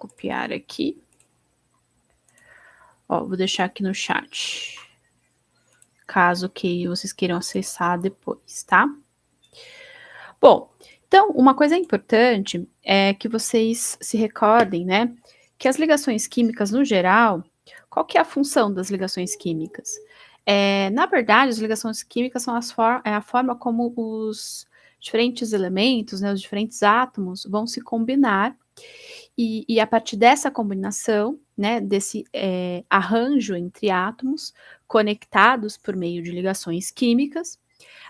copiar aqui. Ó, vou deixar aqui no chat, caso que vocês queiram acessar depois, tá? Bom, então, uma coisa importante é que vocês se recordem, né, que as ligações químicas, no geral, qual que é a função das ligações químicas? Na verdade, as ligações químicas são a forma como os diferentes elementos, né, os diferentes átomos vão se combinar e a partir dessa combinação, né, desse arranjo entre átomos conectados por meio de ligações químicas,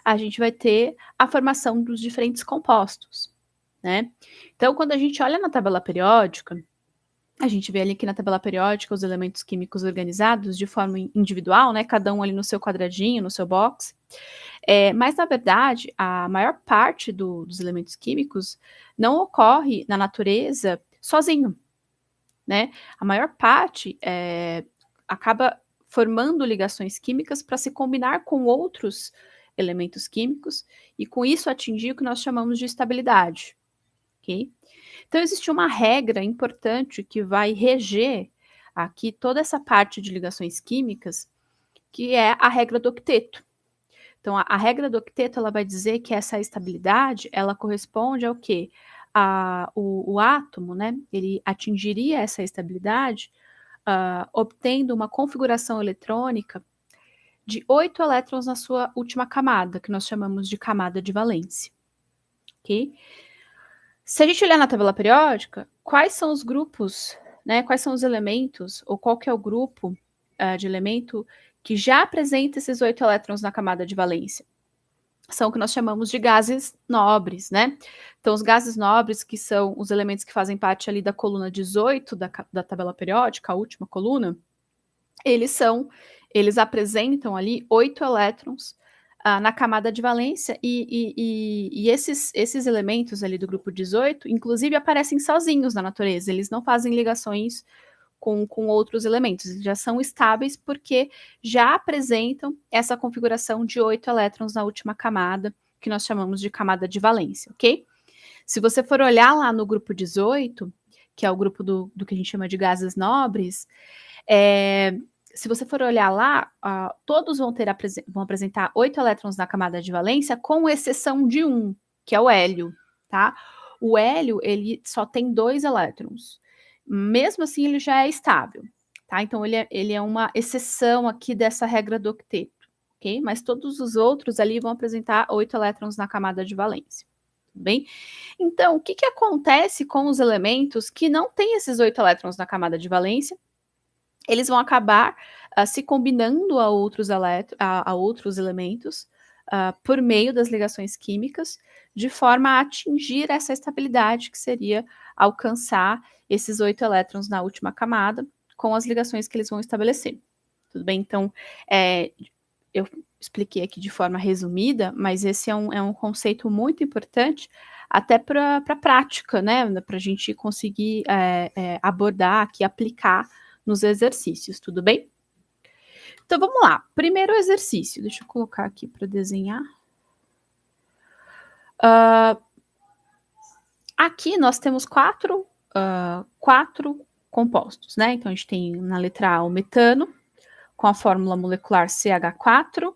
a gente vai ter a formação dos diferentes compostos, né? Então, quando a gente olha na tabela periódica, a gente vê ali que na tabela periódica os elementos químicos organizados de forma individual, né? Cada um ali no seu quadradinho, no seu box. Mas, na verdade, a maior parte dos elementos químicos não ocorre na natureza sozinho, né? A maior parte acaba formando ligações químicas para se combinar com outros elementos químicos e com isso atingir o que nós chamamos de estabilidade, ok? Então existe uma regra importante que vai reger aqui toda essa parte de ligações químicas, que é a regra do octeto. Então a regra do octeto ela vai dizer que essa estabilidade ela corresponde ao quê? O átomo, né? Ele atingiria essa estabilidade obtendo uma configuração eletrônica de 8 elétrons na sua última camada, que nós chamamos de camada de valência. Ok? Se a gente olhar na tabela periódica, quais são os grupos, né? Quais são os elementos, ou qual que é o grupo de elemento que já apresenta esses 8 elétrons na camada de valência? São o que nós chamamos de gases nobres, né? Então, os gases nobres, que são os elementos que fazem parte ali da coluna 18 da tabela periódica, a última coluna, eles apresentam ali 8 elétrons na camada de valência e esses elementos ali do grupo 18, inclusive aparecem sozinhos na natureza, eles não fazem ligações com outros elementos, eles já são estáveis porque já apresentam essa configuração de 8 elétrons na última camada, que nós chamamos de camada de valência, ok? Se você for olhar lá no grupo 18, que é o grupo do que a gente chama de gases nobres, se você for olhar lá, todos vão apresentar 8 elétrons na camada de valência, com exceção de um, que é o hélio, tá? O hélio, ele só tem 2 elétrons. Mesmo assim, ele já é estável, tá? Então, ele é uma exceção aqui dessa regra do octeto, ok? Mas todos os outros ali vão apresentar 8 elétrons na camada de valência, tudo bem? Então, o que acontece com os elementos que não têm esses 8 elétrons na camada de valência? Eles vão acabar se combinando a outros elementos por meio das ligações químicas, de forma a atingir essa estabilidade, que seria alcançar esses 8 elétrons na última camada, com as ligações que eles vão estabelecer. Tudo bem? Então, eu expliquei aqui de forma resumida, mas esse é um conceito muito importante, até para a prática, né? Para a gente conseguir abordar aqui, aplicar nos exercícios, tudo bem? Então vamos lá. Primeiro exercício, deixa eu colocar aqui para desenhar. Aqui nós temos quatro compostos, né? Então a gente tem na letra A o metano, com a fórmula molecular CH4,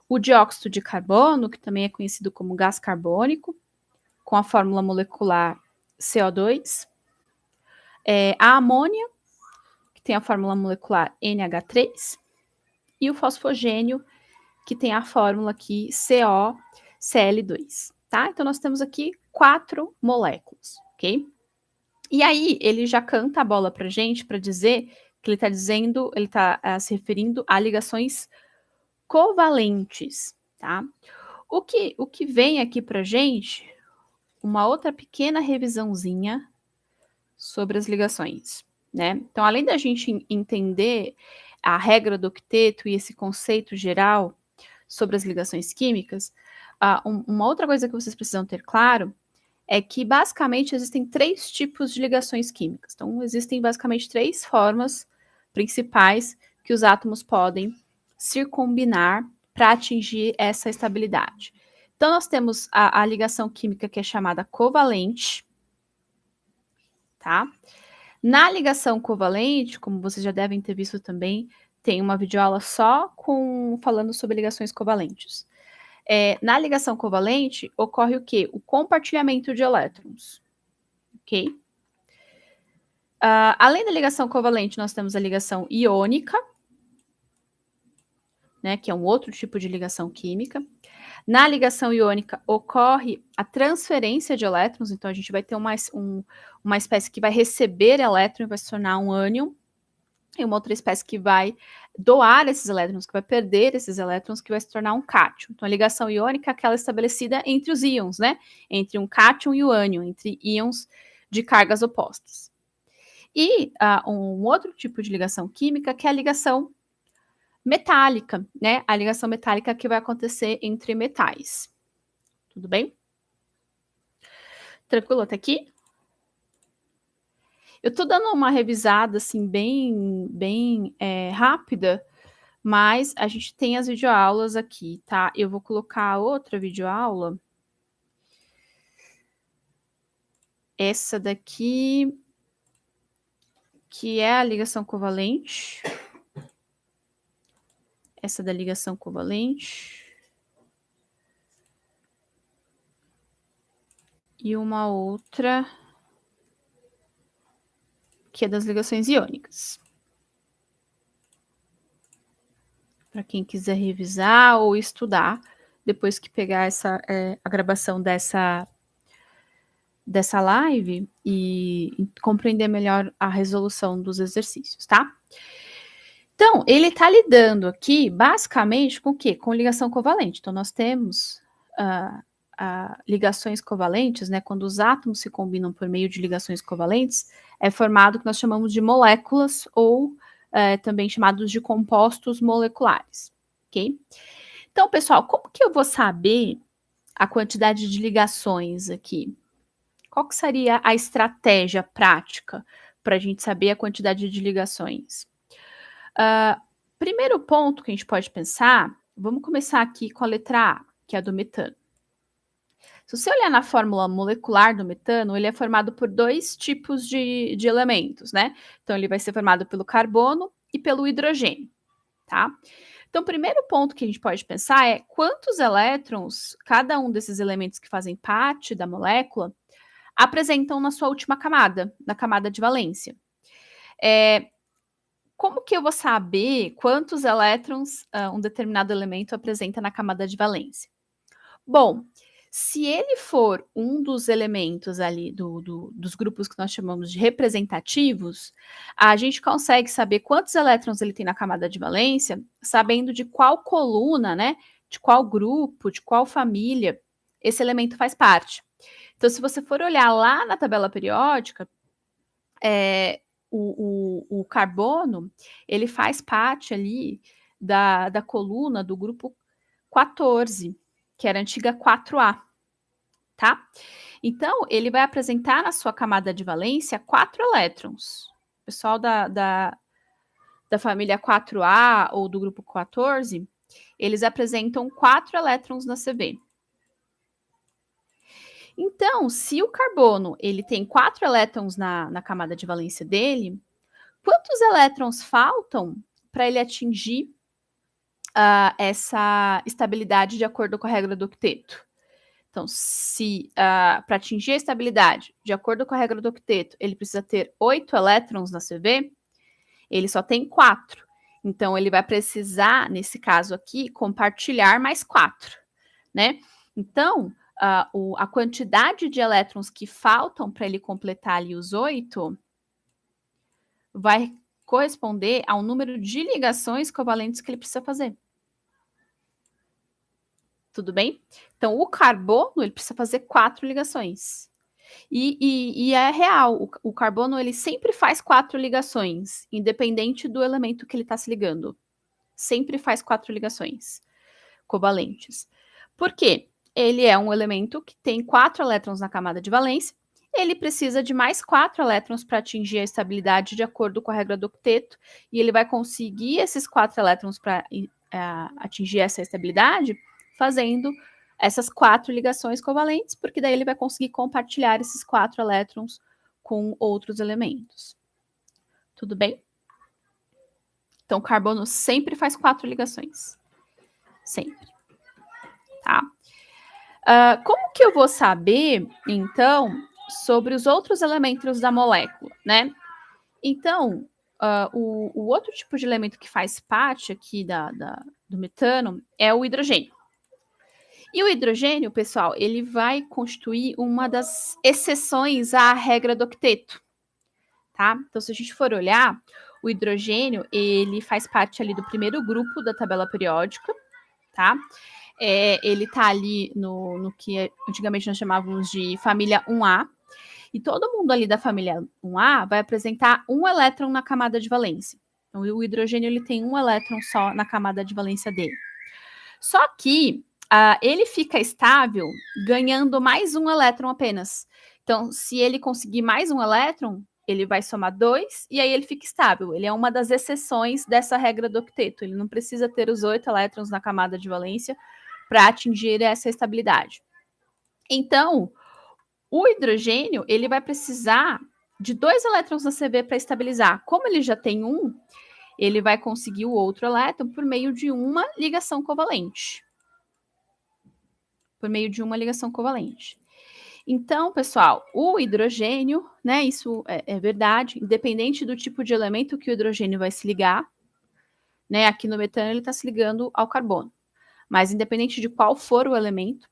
o dióxido de carbono, que também é conhecido como gás carbônico, com a fórmula molecular CO2, a amônia, que tem a fórmula molecular NH3, e o fosfogênio, que tem a fórmula aqui COCl2, tá? Então nós temos aqui 4 moléculas, ok? E aí ele já canta a bola pra gente para dizer que ele está se referindo a ligações covalentes, tá? O que vem aqui pra gente, uma outra pequena revisãozinha sobre as ligações, né? Então, além da gente entender a regra do octeto e esse conceito geral sobre as ligações químicas, uma outra coisa que vocês precisam ter claro é que, basicamente, existem 3 tipos de ligações químicas. Então, existem, basicamente, 3 formas principais que os átomos podem se combinar para atingir essa estabilidade. Então, nós temos a ligação química que é chamada covalente, tá? Na ligação covalente, como vocês já devem ter visto também, tem uma videoaula só falando sobre ligações covalentes. Na ligação covalente, ocorre o quê? O compartilhamento de elétrons, ok? Além da ligação covalente, nós temos a ligação iônica, né, que é um outro tipo de ligação química. Na ligação iônica ocorre a transferência de elétrons, então a gente vai ter uma espécie que vai receber elétron e vai se tornar um ânion, e uma outra espécie que vai doar esses elétrons, que vai perder esses elétrons, que vai se tornar um cátion. Então a ligação iônica é aquela estabelecida entre os íons, né? Entre um cátion e o ânion, entre íons de cargas opostas. E um outro tipo de ligação química que é a ligação metálica, né? A ligação metálica que vai acontecer entre metais. Tudo bem? Tranquilo até aqui? Eu tô dando uma revisada, assim, bem rápida, mas a gente tem as videoaulas aqui, tá? Eu vou colocar outra videoaula. Essa daqui, que é a ligação covalente. Essa da ligação covalente. E uma outra que é das ligações iônicas. Para quem quiser revisar ou estudar, depois que pegar a gravação dessa live e compreender melhor a resolução dos exercícios, tá? Então, ele está lidando aqui, basicamente, com o quê? Com ligação covalente. Então, nós temos ligações covalentes, né? Quando os átomos se combinam por meio de ligações covalentes, é formado o que nós chamamos de moléculas ou também chamados de compostos moleculares, ok? Então, pessoal, como que eu vou saber a quantidade de ligações aqui? Qual que seria a estratégia prática para a gente saber a quantidade de ligações? Primeiro ponto que a gente pode pensar, vamos começar aqui com a letra A, que é a do metano. Se você olhar na fórmula molecular do metano, ele é formado por dois tipos de elementos, né? Então, ele vai ser formado pelo carbono e pelo hidrogênio, tá? Então, o primeiro ponto que a gente pode pensar é quantos elétrons cada um desses elementos que fazem parte da molécula apresentam na sua última camada, na camada de valência. Como que eu vou saber quantos elétrons um determinado elemento apresenta na camada de valência? Bom, se ele for um dos elementos ali dos grupos que nós chamamos de representativos, a gente consegue saber quantos elétrons ele tem na camada de valência, sabendo de qual coluna, né, de qual grupo, de qual família esse elemento faz parte. Então, se você for olhar lá na tabela periódica, o carbono, ele faz parte ali da coluna do grupo 14, que era a antiga 4A, tá? Então, ele vai apresentar na sua camada de valência 4 elétrons. O pessoal da família 4A ou do grupo 14, eles apresentam 4 elétrons na CV. Então, se o carbono ele tem 4 elétrons na camada de valência dele, quantos elétrons faltam para ele atingir essa estabilidade de acordo com a regra do octeto? Então, se para atingir a estabilidade, de acordo com a regra do octeto, ele precisa ter 8 elétrons na CV, ele só tem 4. Então, ele vai precisar, nesse caso aqui, compartilhar mais 4, né? Então, a quantidade de elétrons que faltam para ele completar ali os 8 vai corresponder ao número de ligações covalentes que ele precisa fazer. Tudo bem? Então, o carbono, ele precisa fazer 4 ligações. E é real, o carbono, ele sempre faz 4 ligações, independente do elemento que ele está se ligando. Sempre faz 4 ligações covalentes. Por quê? Ele é um elemento que tem 4 elétrons na camada de valência, ele precisa de mais 4 elétrons para atingir a estabilidade de acordo com a regra do octeto, e ele vai conseguir esses 4 elétrons para atingir essa estabilidade fazendo essas 4 ligações covalentes, porque daí ele vai conseguir compartilhar esses 4 elétrons com outros elementos, Tudo bem? Então, o carbono sempre faz 4 ligações. Sempre. Tá? Como que eu vou saber, então, sobre os outros elementos da molécula, né? Então, o outro tipo de elemento que faz parte aqui do metano é o hidrogênio. E o hidrogênio, pessoal, ele vai constituir uma das exceções à regra do octeto, tá? Então, se a gente for olhar, o hidrogênio, ele faz parte ali do primeiro grupo da tabela periódica, tá? Ele tá ali no que antigamente nós chamávamos de família 1A, e todo mundo ali da família 1A vai apresentar um elétron na camada de valência. Então, o hidrogênio ele tem um elétron só na camada de valência dele. Só que ele fica estável ganhando mais um elétron apenas. Então, se ele conseguir mais um elétron, ele vai somar 2 e aí ele fica estável. Ele é uma das exceções dessa regra do octeto. Ele não precisa ter os 8 elétrons na camada de valência para atingir essa estabilidade. Então, o hidrogênio ele vai precisar de 2 elétrons na CV para estabilizar. Como ele já tem um, ele vai conseguir o outro elétron por meio de uma ligação covalente. Por meio de uma ligação covalente. Então, pessoal, o hidrogênio, né, isso é verdade, independente do tipo de elemento que o hidrogênio vai se ligar, né, aqui no metano ele está se ligando ao carbono. Mas independente de qual for o elemento,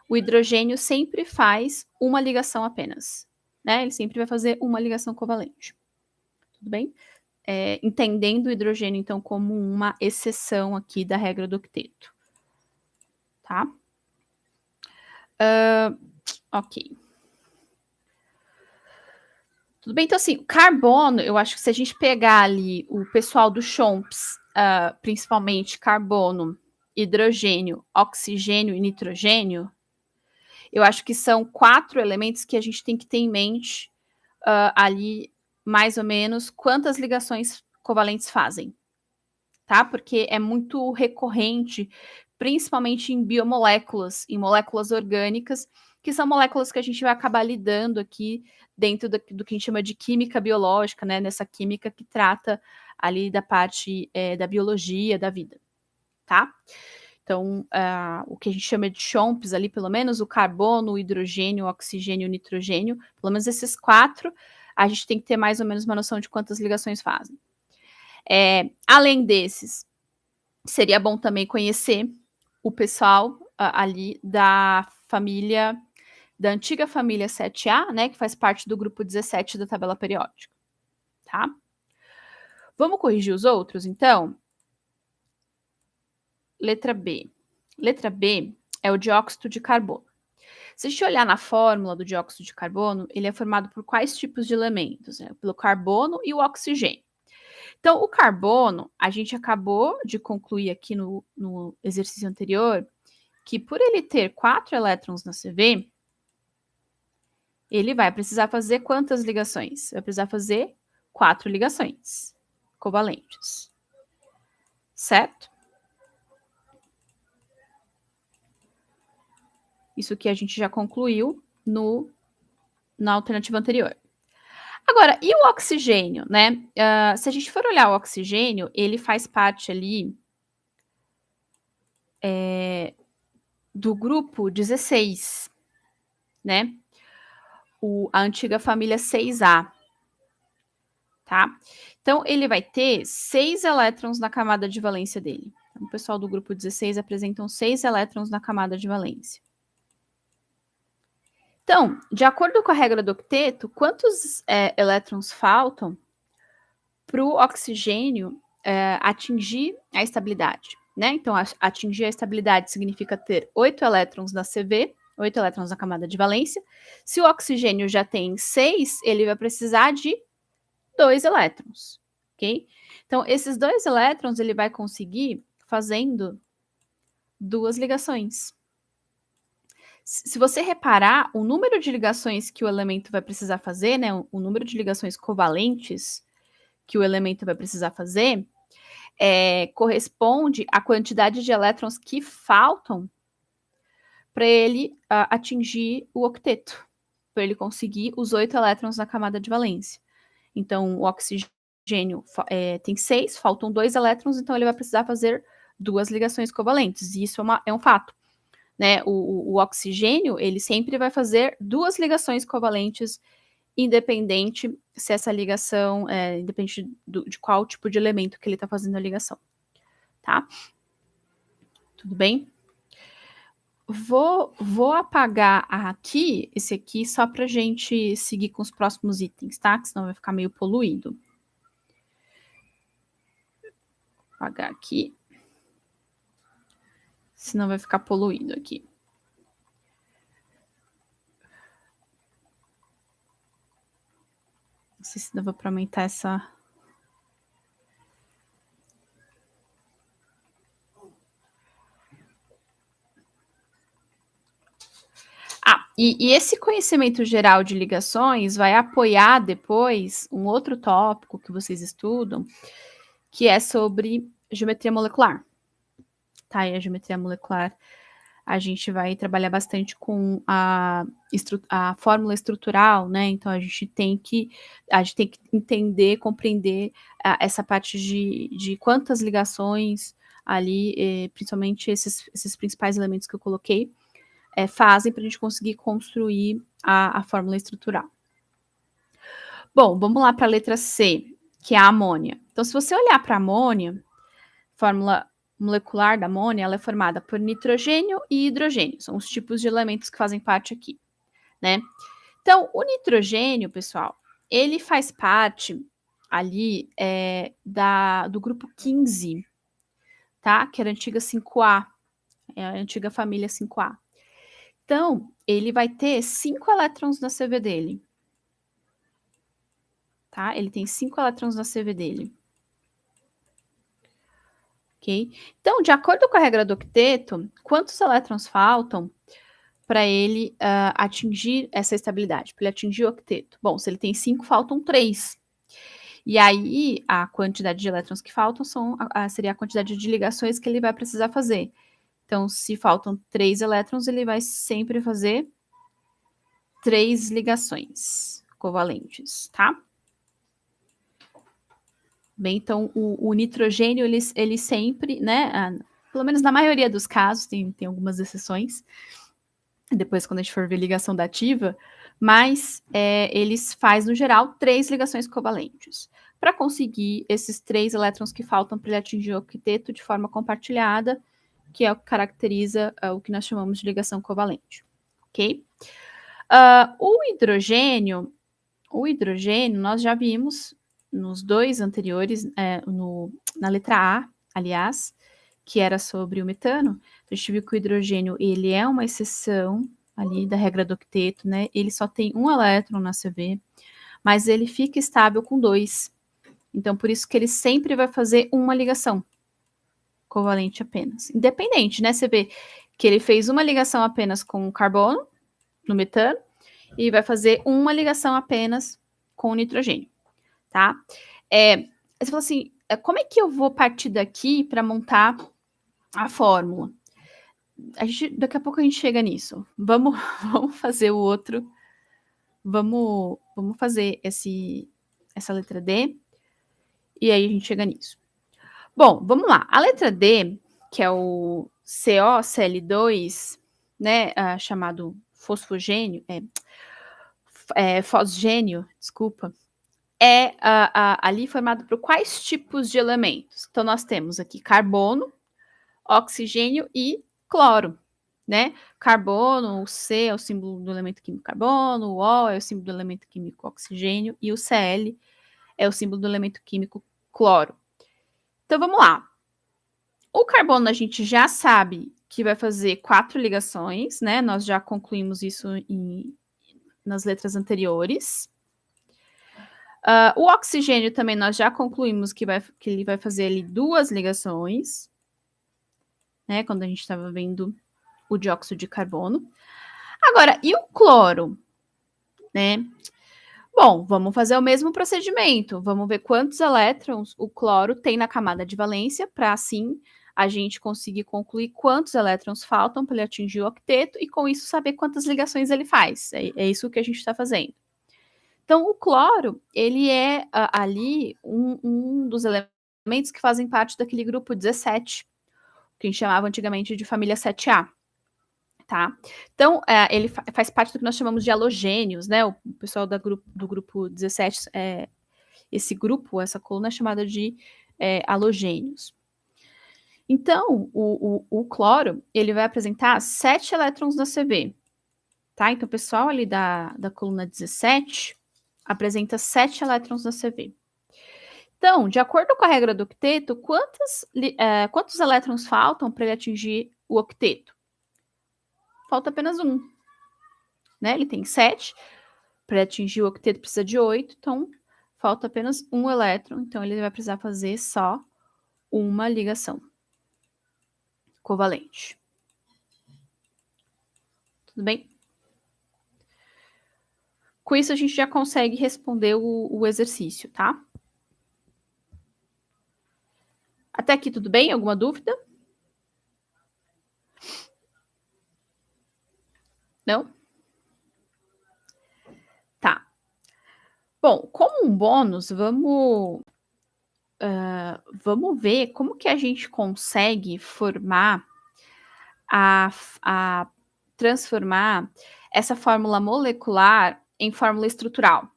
o hidrogênio sempre faz uma ligação apenas, né? Ele sempre vai fazer uma ligação covalente. Tudo bem? Entendendo o hidrogênio, então, como uma exceção aqui da regra do octeto. Tá? Ok. Tudo bem? Então, assim, o carbono, eu acho que se a gente pegar ali o pessoal do CHOMPS, principalmente carbono, hidrogênio, oxigênio e nitrogênio, eu acho que são 4 elementos que a gente tem que ter em mente ali, mais ou menos, quantas ligações covalentes fazem, tá? Porque é muito recorrente, principalmente em biomoléculas, em moléculas orgânicas, que são moléculas que a gente vai acabar lidando aqui dentro do que a gente chama de química biológica, né? Nessa química que trata ali da parte da biologia da vida, tá? Então, o que a gente chama de CHOMPs ali, pelo menos o carbono, o hidrogênio, o oxigênio e o nitrogênio, pelo menos esses 4, a gente tem que ter mais ou menos uma noção de quantas ligações fazem. Além desses, seria bom também conhecer o pessoal ali da antiga família 7A, né, que faz parte do grupo 17 da tabela periódica, tá? Vamos corrigir os outros, então? Letra B. Letra B é o dióxido de carbono. Se a gente olhar na fórmula do dióxido de carbono, ele é formado por quais tipos de elementos? Pelo carbono e o oxigênio. Então, o carbono, a gente acabou de concluir aqui no exercício anterior, que por ele ter 4 elétrons na CV, ele vai precisar fazer quantas ligações? Vai precisar fazer 4 ligações covalentes. Certo? Isso que a gente já concluiu na alternativa anterior. Agora, e o oxigênio, né? Se a gente for olhar o oxigênio, ele faz parte ali do grupo 16, né? A antiga família 6A, tá? Então, ele vai ter 6 elétrons na camada de valência dele. Então, o pessoal do grupo 16 apresentam 6 elétrons na camada de valência. Então, de acordo com a regra do octeto, quantos elétrons faltam para o oxigênio atingir a estabilidade, né? Então, atingir a estabilidade significa ter 8 elétrons na CV, 8 elétrons na camada de valência. Se o oxigênio já tem 6, ele vai precisar de 2 elétrons, ok? Então, esses 2 elétrons ele vai conseguir fazendo 2 ligações. Se você reparar, o número de ligações que o elemento vai precisar fazer, né, o número de ligações covalentes que o elemento vai precisar fazer, corresponde à quantidade de elétrons que faltam para ele atingir o octeto, para ele conseguir os 8 elétrons na camada de valência. Então, o oxigênio hidrogênio tem 6, faltam 2 elétrons, então ele vai precisar fazer 2 ligações covalentes, e isso é um fato, né? O oxigênio, ele sempre vai fazer 2 ligações covalentes, independente se essa ligação, independente de qual tipo de elemento que ele está fazendo a ligação, tá? Tudo bem? Vou apagar aqui, esse aqui, só pra gente seguir com os próximos itens, tá? Que senão vai ficar meio poluído. Vou apagar aqui. Senão vai ficar poluído aqui. Não sei se dava para aumentar essa. E esse conhecimento geral de ligações vai apoiar depois um outro tópico que vocês estudam, que é sobre geometria molecular. Tá? E a geometria molecular, a gente vai trabalhar bastante com a fórmula estrutural, né? Então a gente tem que entender, compreender essa parte de quantas ligações ali, principalmente esses principais elementos que eu coloquei, fazem para a gente conseguir construir a fórmula estrutural. Bom, vamos lá para a letra C, que é a amônia. Então, se você olhar para a amônia, fórmula molecular da amônia, ela é formada por nitrogênio e hidrogênio. São os tipos de elementos que fazem parte aqui, né? Então, o nitrogênio, pessoal, ele faz parte ali do grupo 15, tá? Que era a antiga 5A, é a antiga família 5A. Então, ele vai ter 5 elétrons na CV dele. Tá? Ele tem 5 elétrons na CV dele. Ok? Então, de acordo com a regra do octeto, quantos elétrons faltam para ele atingir essa estabilidade, para ele atingir o octeto? Bom, se ele tem 5, faltam 3. E aí, a quantidade de elétrons que faltam seria a quantidade de ligações que ele vai precisar fazer. Então, se faltam 3 elétrons, ele vai sempre fazer 3 ligações covalentes, tá? Bem, então, o nitrogênio, ele sempre, né, pelo menos na maioria dos casos, tem algumas exceções, depois quando a gente for ver ligação dativa, mas eles faz, no geral, 3 ligações covalentes, para conseguir esses 3 elétrons que faltam para ele atingir o octeto de forma compartilhada, que é o que caracteriza o que nós chamamos de ligação covalente, ok? O hidrogênio, nós já vimos nos 2 anteriores, na letra A, aliás, que era sobre o metano, a gente viu que o hidrogênio, ele é uma exceção ali da regra do octeto, né? Ele só tem 1 elétron na CV, mas ele fica estável com 2. Então, por isso que ele sempre vai fazer uma ligação covalente apenas. Independente, né? Você vê que ele fez uma ligação apenas com o carbono, no metano, e vai fazer uma ligação apenas com o nitrogênio, tá? Você fala assim, como é que eu vou partir daqui para montar a fórmula? Daqui a pouco a gente chega nisso. Vamos fazer o outro. Vamos fazer essa letra D, e aí a gente chega nisso. Bom, vamos lá. A letra D, que é o COCl2, né, chamado fosfogênio, fosgênio, desculpa, ali formado por quais tipos de elementos? Então, nós temos aqui carbono, oxigênio e cloro, né? Carbono, o C é o símbolo do elemento químico carbono, o O é o símbolo do elemento químico oxigênio e o Cl é o símbolo do elemento químico cloro. Então, vamos lá. O carbono a gente já sabe que vai fazer 4 ligações, né? Nós já concluímos isso nas letras anteriores. O oxigênio também nós já concluímos que ele vai fazer ali 2 ligações, né? Quando a gente estava vendo o dióxido de carbono. Agora, e o cloro, né? Bom, vamos fazer o mesmo procedimento. Vamos ver quantos elétrons o cloro tem na camada de valência, para assim a gente conseguir concluir quantos elétrons faltam para ele atingir o octeto e com isso saber quantas ligações ele faz. É isso que a gente está fazendo. Então o cloro, ele é ali um dos elementos que fazem parte daquele grupo 17, que a gente chamava antigamente de família 7A, tá? Então, ele faz parte do que nós chamamos de halogênios, né? O pessoal do grupo 17, esse grupo, essa coluna é chamada de halogênios. Então, o cloro, ele vai apresentar 7 elétrons na CV, tá? Então, o pessoal ali da coluna 17 apresenta 7 elétrons na CV. Então, de acordo com a regra do octeto, quantos elétrons faltam para ele atingir o octeto? Falta apenas um, né? Ele tem 7, para atingir o octeto precisa de 8, então falta apenas um elétron, então ele vai precisar fazer só uma ligação covalente. Tudo bem? Com isso, a gente já consegue responder o exercício, tá? Até aqui tudo bem? Alguma dúvida? Não? Tá. Bom, como um bônus, vamos ver como que a gente consegue transformar essa fórmula molecular em fórmula estrutural.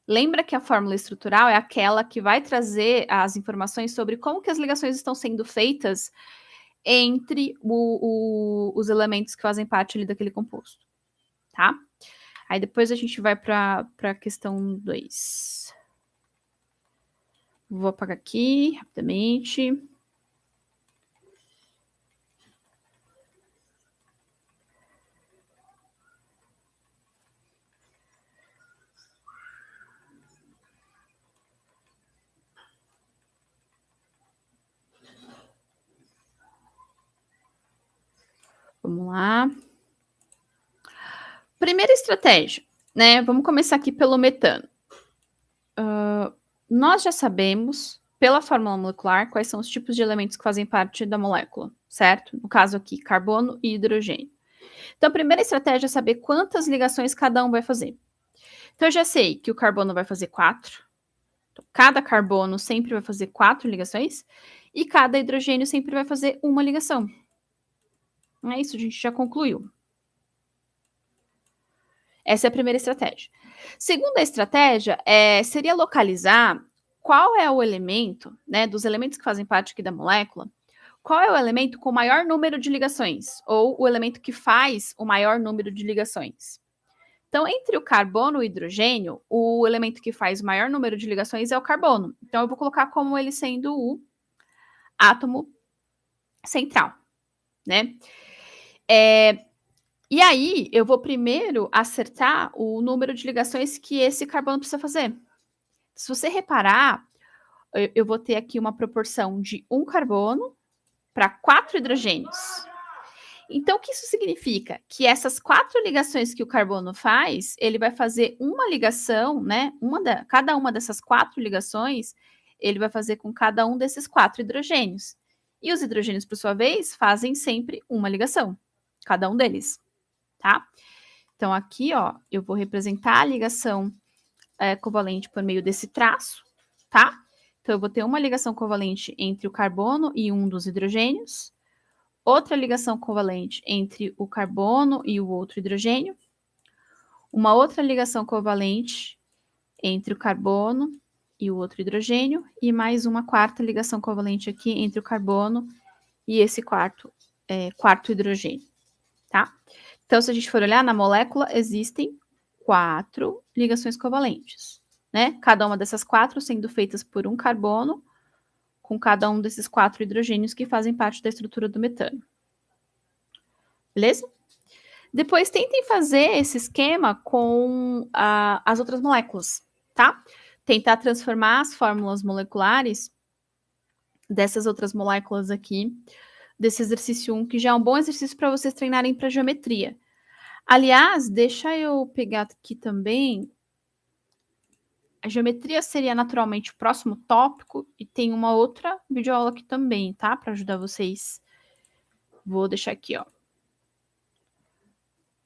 Lembra que a fórmula estrutural é aquela que vai trazer as informações sobre como que as ligações estão sendo feitas entre os elementos que fazem parte ali daquele composto, tá? Aí depois a gente vai para a questão 2. Vou apagar aqui rapidamente. Vamos lá. Primeira estratégia, né? Vamos começar aqui pelo metano. Nós já sabemos, pela fórmula molecular, quais são os tipos de elementos que fazem parte da molécula, certo? No caso aqui, carbono e hidrogênio. Então, a primeira estratégia é saber quantas ligações cada um vai fazer. Então, eu já sei que o carbono vai fazer 4. Então, cada carbono sempre vai fazer 4 ligações. E cada hidrogênio sempre vai fazer uma ligação. É isso, a gente já concluiu. Essa é a primeira estratégia. Segunda estratégia seria localizar qual é o elemento, né, dos elementos que fazem parte aqui da molécula, qual é o elemento com o maior número de ligações, ou o elemento que faz o maior número de ligações. Então, entre o carbono e o hidrogênio, o elemento que faz o maior número de ligações é o carbono. Então, eu vou colocar como ele sendo o átomo central, né? E aí, eu vou primeiro acertar o número de ligações que esse carbono precisa fazer. Se você reparar, eu vou ter aqui uma proporção de 1 carbono para 4 hidrogênios. Então, o que isso significa? Que essas 4 ligações que o carbono faz, ele vai fazer uma ligação, né? Cada uma dessas 4 ligações, ele vai fazer com cada um desses 4 hidrogênios. E os hidrogênios, por sua vez, fazem sempre uma ligação, cada um deles, tá? Então, aqui, ó, eu vou representar a ligação covalente por meio desse traço, tá? Então, eu vou ter uma ligação covalente entre o carbono e um dos hidrogênios, outra ligação covalente entre o carbono e o outro hidrogênio, uma outra ligação covalente entre o carbono e o outro hidrogênio, e mais uma quarta ligação covalente aqui entre o carbono e esse quarto hidrogênio, tá? Então, se a gente for olhar na molécula, existem 4 ligações covalentes, né? Cada uma dessas 4 sendo feitas por um carbono, com cada um desses 4 hidrogênios que fazem parte da estrutura do metano. Beleza? Depois, tentem fazer esse esquema com as outras moléculas, tá? Tentar transformar as fórmulas moleculares dessas outras moléculas aqui, desse exercício 1, que já é um bom exercício para vocês treinarem para geometria. Aliás, deixa eu pegar aqui também. A geometria seria naturalmente o próximo tópico e tem uma outra videoaula aqui também, tá? Para ajudar vocês. Vou deixar aqui, ó.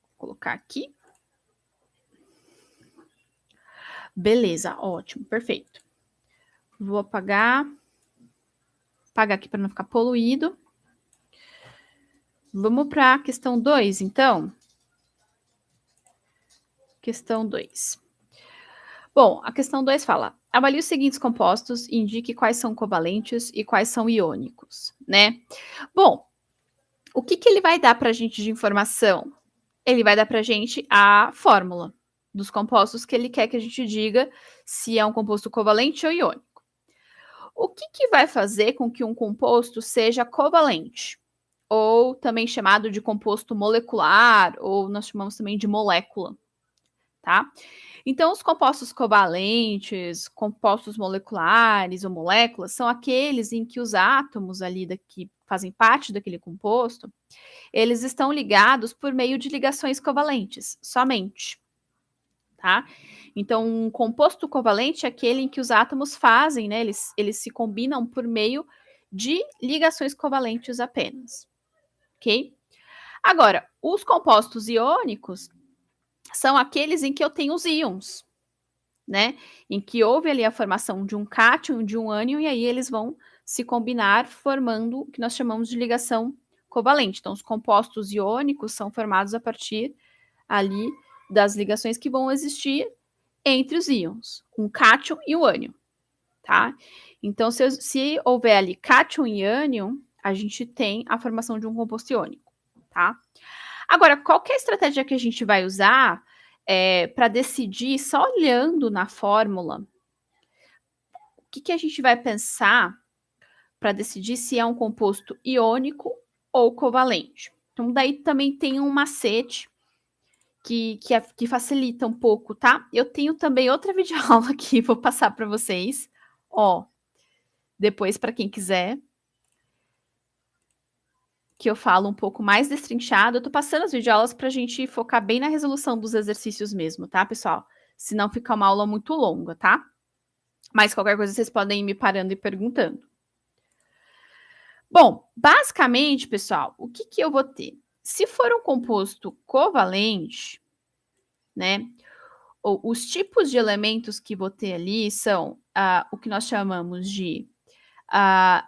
Vou colocar aqui. Beleza, ótimo, perfeito. Vou apagar aqui para não ficar poluído. Vamos para a questão 2, então. Questão 2. Bom, a questão 2 fala: avalie os seguintes compostos e indique quais são covalentes e quais são iônicos, né? Bom, o que ele vai dar para a gente de informação? Ele vai dar para a gente a fórmula dos compostos que ele quer que a gente diga se é um composto covalente ou iônico. O que vai fazer com que um composto seja covalente? Ou também chamado de composto molecular, ou nós chamamos também de molécula, tá? Então, os compostos covalentes, compostos moleculares ou moléculas são aqueles em que os átomos ali que fazem parte daquele composto, eles estão ligados por meio de ligações covalentes, somente, tá? Então, um composto covalente é aquele em que os átomos fazem, né? Eles se combinam por meio de ligações covalentes apenas, ok? Agora, os compostos iônicos são aqueles em que eu tenho os íons, né? Em que houve ali a formação de um cátion e de um ânion, e aí eles vão se combinar formando o que nós chamamos de ligação covalente. Então, os compostos iônicos são formados a partir ali das ligações que vão existir entre os íons, um cátion e o ânion, tá? Então, se houver ali cátion e ânion, a gente tem a formação de um composto iônico, tá? Agora, qual que é a estratégia que a gente vai usar para decidir, só olhando na fórmula, o que a gente vai pensar para decidir se é um composto iônico ou covalente? Então, daí também tem um macete que facilita um pouco, tá? Eu tenho também outra videoaula aqui, vou passar para vocês, ó, depois para quem quiser, que eu falo um pouco mais destrinchado. Eu tô passando as videoaulas para a gente focar bem na resolução dos exercícios mesmo, tá, pessoal? Senão fica uma aula muito longa, tá? Mas qualquer coisa vocês podem ir me parando e perguntando. Bom, basicamente, pessoal, o que eu vou ter? Se for um composto covalente, né? Os tipos de elementos que vou ter ali são o que nós chamamos de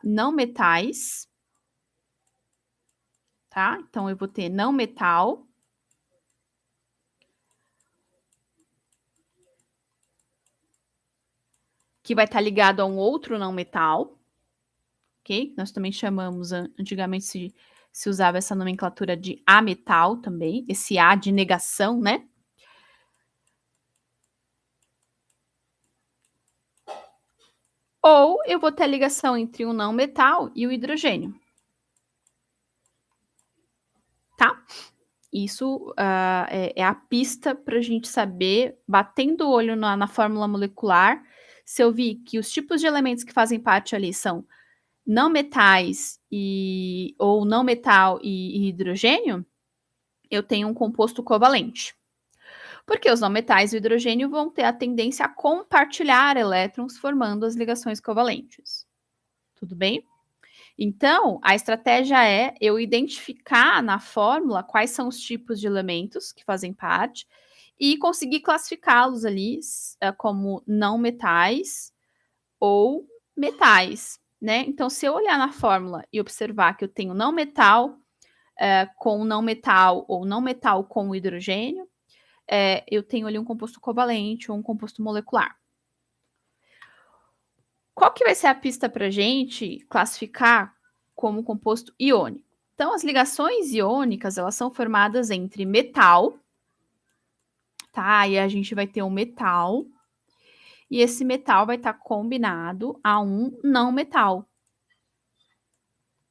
não metais, tá? Então, eu vou ter não metal. Que vai estar ligado a um outro não metal, ok? Nós também chamamos, antigamente se usava essa nomenclatura de ametal também, esse A de negação, né? Ou eu vou ter a ligação entre o não metal e o hidrogênio. Tá? Isso é a pista para a gente saber, batendo o olho na fórmula molecular, se eu vi que os tipos de elementos que fazem parte ali são não metais ou não metal e hidrogênio, eu tenho um composto covalente. Porque os não metais e o hidrogênio vão ter a tendência a compartilhar elétrons, formando as ligações covalentes. Tudo bem? Então, a estratégia é eu identificar na fórmula quais são os tipos de elementos que fazem parte e conseguir classificá-los ali como não metais ou metais, né? Então, se eu olhar na fórmula e observar que eu tenho não metal com não metal ou não metal com hidrogênio, eu tenho ali um composto covalente ou um composto molecular. Qual que vai ser a pista para a gente classificar como composto iônico? Então, as ligações iônicas, elas são formadas entre metal, tá? E a gente vai ter um metal, e esse metal vai estar combinado a um não metal.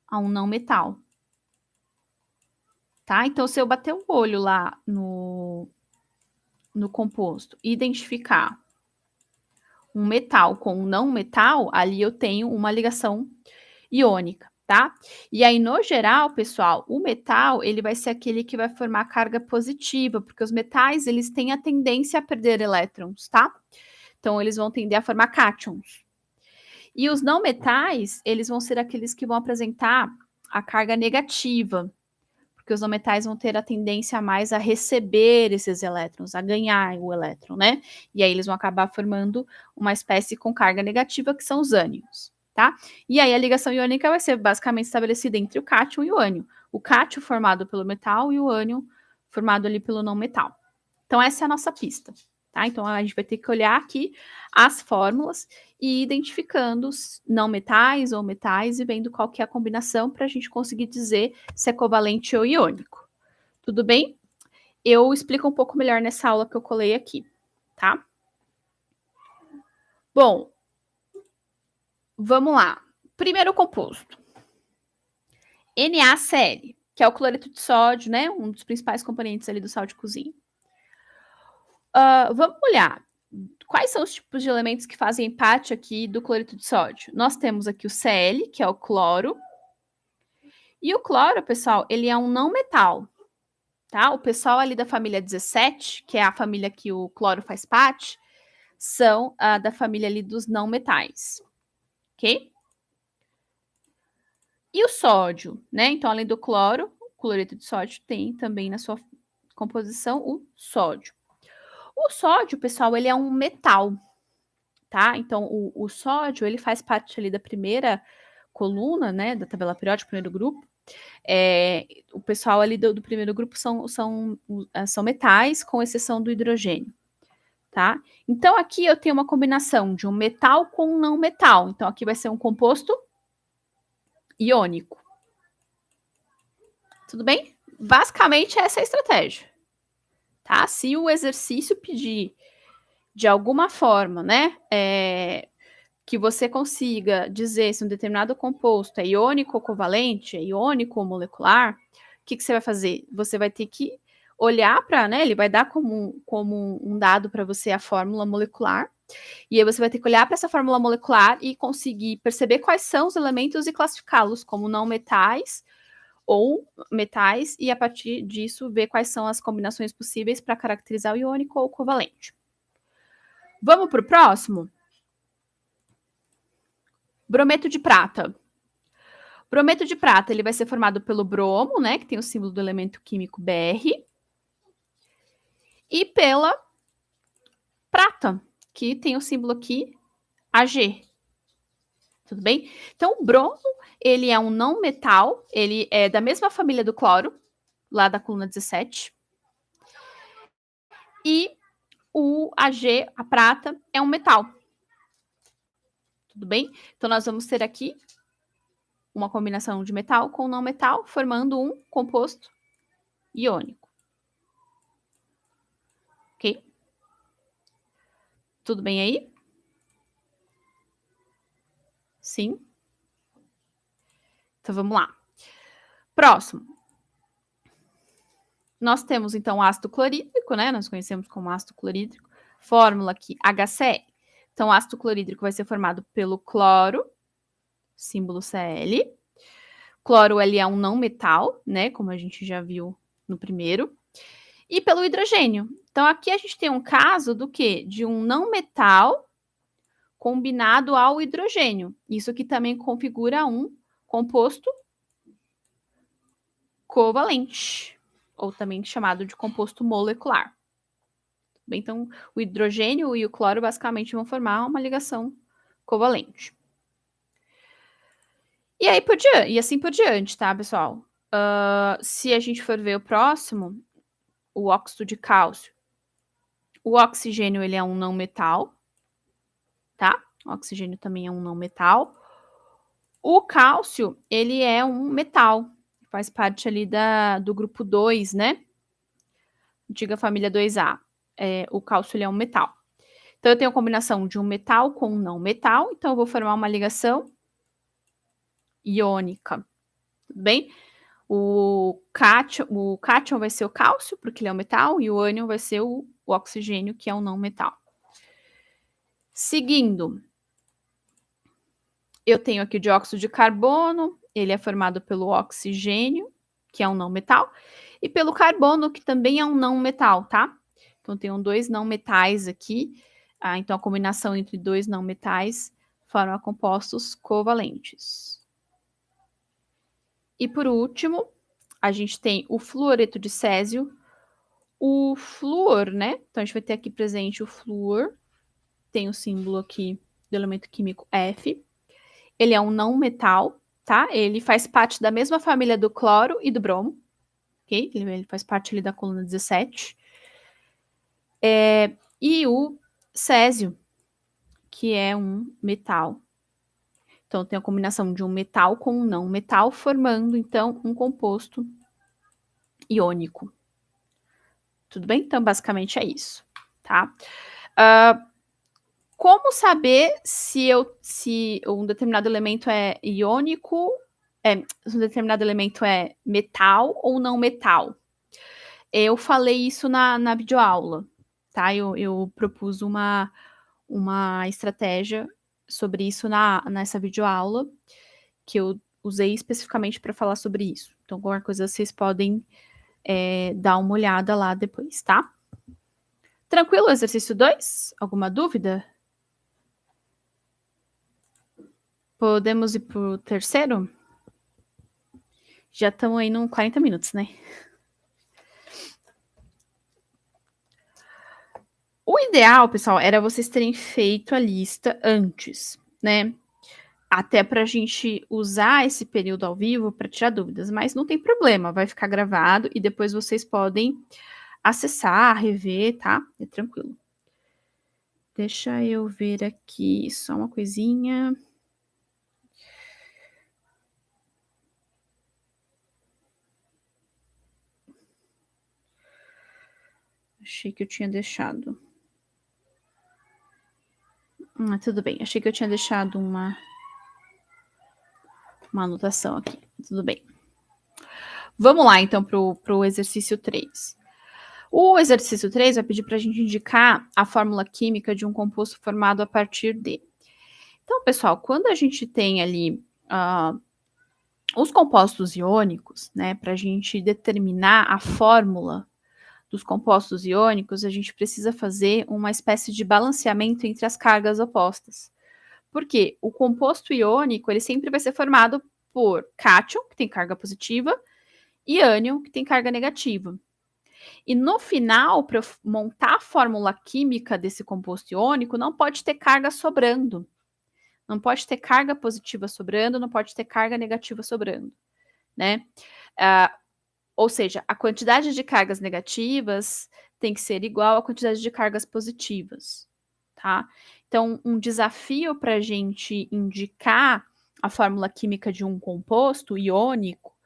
A um não metal. Tá? Então, se eu bater o olho lá no composto e identificar um metal com um não metal, ali eu tenho uma ligação iônica, tá? E aí, no geral, pessoal, o metal, ele vai ser aquele que vai formar carga positiva, porque os metais, eles têm a tendência a perder elétrons, tá? Então, eles vão tender a formar cátions. E os não metais, eles vão ser aqueles que vão apresentar a carga negativa, porque os não metais vão ter a tendência mais a receber esses elétrons, a ganhar o elétron, né? E aí eles vão acabar formando uma espécie com carga negativa, que são os ânions, tá? E aí a ligação iônica vai ser basicamente estabelecida entre o cátion e o ânion. O cátion formado pelo metal e o ânion formado ali pelo não metal. Então essa é a nossa pista, tá? Então a gente vai ter que olhar aqui as fórmulas e ir identificando os não metais ou metais e vendo qual que é a combinação para a gente conseguir dizer se é covalente ou iônico. Tudo bem? Eu explico um pouco melhor nessa aula que eu colei aqui, tá? Bom, vamos lá. Primeiro composto. NaCl, que é o cloreto de sódio, né? Um dos principais componentes ali do sal de cozinha. Vamos olhar. Quais são os tipos de elementos que fazem parte aqui do cloreto de sódio? Nós temos aqui o Cl, que é o cloro. E o cloro, pessoal, ele é um não metal, tá? O pessoal ali da família 17, que é a família que o cloro faz parte, são da família ali dos não metais, ok? E o sódio, né? Então, além do cloro, o cloreto de sódio tem também na sua composição o sódio. O sódio, pessoal, ele é um metal, tá? Então, o sódio, ele faz parte ali da primeira coluna, né, da tabela periódica, primeiro grupo. O pessoal ali do primeiro grupo são metais, com exceção do hidrogênio, tá? Então, aqui eu tenho uma combinação de um metal com um não metal. Então, aqui vai ser um composto iônico. Tudo bem? Basicamente, essa é a estratégia, tá? Se o exercício pedir de alguma forma, né, que você consiga dizer se um determinado composto é iônico ou covalente, é iônico ou molecular, o que você vai fazer? Você vai ter que olhar para, né, ele vai dar como um dado para você a fórmula molecular, e aí você vai ter que olhar para essa fórmula molecular e conseguir perceber quais são os elementos e classificá-los como não metais ou metais, e a partir disso ver quais são as combinações possíveis para caracterizar o iônico ou o covalente. Vamos para o próximo? Brometo de prata. Brometo de prata, ele vai ser formado pelo bromo, né, que tem o símbolo do elemento químico Br, e pela prata, que tem o símbolo aqui Ag. Tudo bem? Então, o bromo, ele é um não metal, ele é da mesma família do cloro, lá da coluna 17. E o Ag, a prata, é um metal. Tudo bem? Então, nós vamos ter aqui uma combinação de metal com não metal, formando um composto iônico. Ok? Tudo bem aí? Sim? Então, vamos lá. Próximo. Nós temos, então, o ácido clorídrico, né? Nós conhecemos como ácido clorídrico. Fórmula aqui, HCl. Então, o ácido clorídrico vai ser formado pelo cloro, símbolo Cl. Cloro, ele é um não metal, né? Como a gente já viu no primeiro. E pelo hidrogênio. Então, aqui a gente tem um caso do quê? De um não metal combinado ao hidrogênio. Isso aqui também configura um composto covalente, ou também chamado de composto molecular. Então, o hidrogênio e o cloro basicamente vão formar uma ligação covalente. E aí e assim por diante, tá, pessoal? Se a gente for ver o próximo, o óxido de cálcio. O oxigênio, ele é um não metal, tá? O oxigênio também é um não metal. O cálcio, ele é um metal, faz parte ali do grupo 2, né? Antiga família 2A. O cálcio, ele é um metal. Então, eu tenho a combinação de um metal com um não metal, então eu vou formar uma ligação iônica, tudo bem? O cátion vai ser o cálcio, porque ele é um metal, e o ânion vai ser o oxigênio, que é um não metal. Seguindo, eu tenho aqui o dióxido de carbono, ele é formado pelo oxigênio, que é um não metal, e pelo carbono, que também é um não metal, tá? Então, tenho dois não metais aqui, então a combinação entre dois não metais forma compostos covalentes. E por último, a gente tem o fluoreto de césio, o flúor, né? Então a gente vai ter aqui presente o flúor, tem o símbolo aqui do elemento químico F. Ele é um não metal, tá? Ele faz parte da mesma família do cloro e do bromo, ok? Ele faz parte ali da coluna 17. E o césio, que é um metal. Então tem a combinação de um metal com um não metal, formando então um composto iônico. Tudo bem? Então basicamente é isso, tá? Como saber se um determinado elemento é iônico, se um determinado elemento é metal ou não metal? Eu falei isso na videoaula, tá? Eu propus uma estratégia sobre isso nessa videoaula, que eu usei especificamente para falar sobre isso. Então, qualquer coisa vocês podem dar uma olhada lá depois, tá? Tranquilo, exercício 2? Alguma dúvida? Podemos ir pro terceiro? Já estamos aí nos 40 minutos, né? O ideal, pessoal, era vocês terem feito a lista antes, né? Até para a gente usar esse período ao vivo para tirar dúvidas, mas não tem problema, vai ficar gravado e depois vocês podem acessar, rever, tá? É tranquilo. Deixa eu ver aqui só uma coisinha. Achei que eu tinha deixado. Tudo bem. Achei que eu tinha deixado uma anotação aqui. Tudo bem. Vamos lá, então, pro exercício 3. O exercício 3 vai pedir para a gente indicar a fórmula química de um composto formado a partir de. Então, pessoal, quando a gente tem ali os compostos iônicos, né, para a gente determinar a fórmula dos compostos iônicos, a gente precisa fazer uma espécie de balanceamento entre as cargas opostas. Porque o composto iônico, ele sempre vai ser formado por cátion, que tem carga positiva, e ânion, que tem carga negativa. E no final, para montar a fórmula química desse composto iônico, não pode ter carga sobrando. Não pode ter carga positiva sobrando, não pode ter carga negativa sobrando, né? Ou seja, a quantidade de cargas negativas tem que ser igual à quantidade de cargas positivas, tá? Então, um desafio para a gente indicar a fórmula química de um composto iônico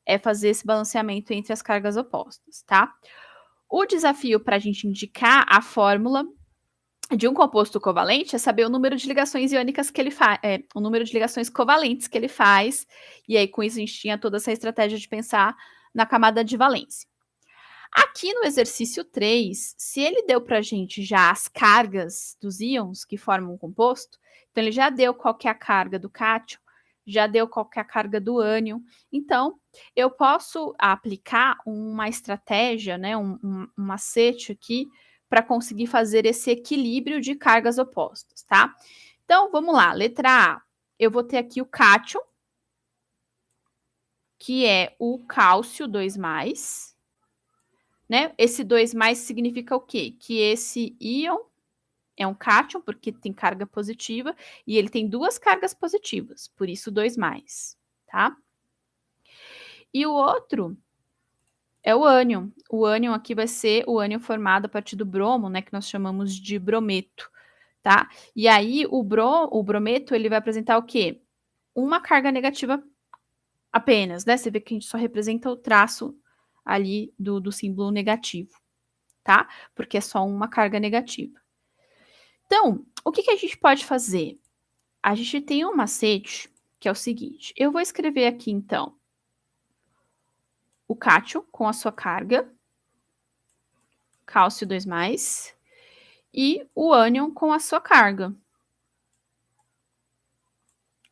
é fazer esse balanceamento entre as cargas opostas, tá? O desafio para a gente indicar a fórmula de um composto covalente é saber o número de ligações iônicas que ele faz, o número de ligações covalentes que ele faz, e aí com isso a gente tinha toda essa estratégia de pensar na camada de valência. Aqui no exercício 3, se ele deu para a gente já as cargas dos íons que formam o composto, então ele já deu qual que é a carga do cátion, já deu qual que é a carga do ânion, então eu posso aplicar uma estratégia, né, um macete aqui, para conseguir fazer esse equilíbrio de cargas opostas, tá? Então, vamos lá, letra A. Eu vou ter aqui o cátion, que é o cálcio 2+, né? Esse 2+ significa o quê? Que esse íon é um cátion, porque tem carga positiva, e ele tem duas cargas positivas, por isso 2+, tá? E o outro é o ânion. O ânion aqui vai ser o ânion formado a partir do bromo, né, que nós chamamos de brometo, tá? E aí o brometo, ele vai apresentar o quê? Uma carga negativa apenas, né? Você vê que a gente só representa o traço ali do símbolo negativo, tá? Porque é só uma carga negativa. Então, o que a gente pode fazer? A gente tem um macete que é o seguinte. Eu vou escrever aqui, então, o cátion com a sua carga, cálcio 2+, e o ânion com a sua carga,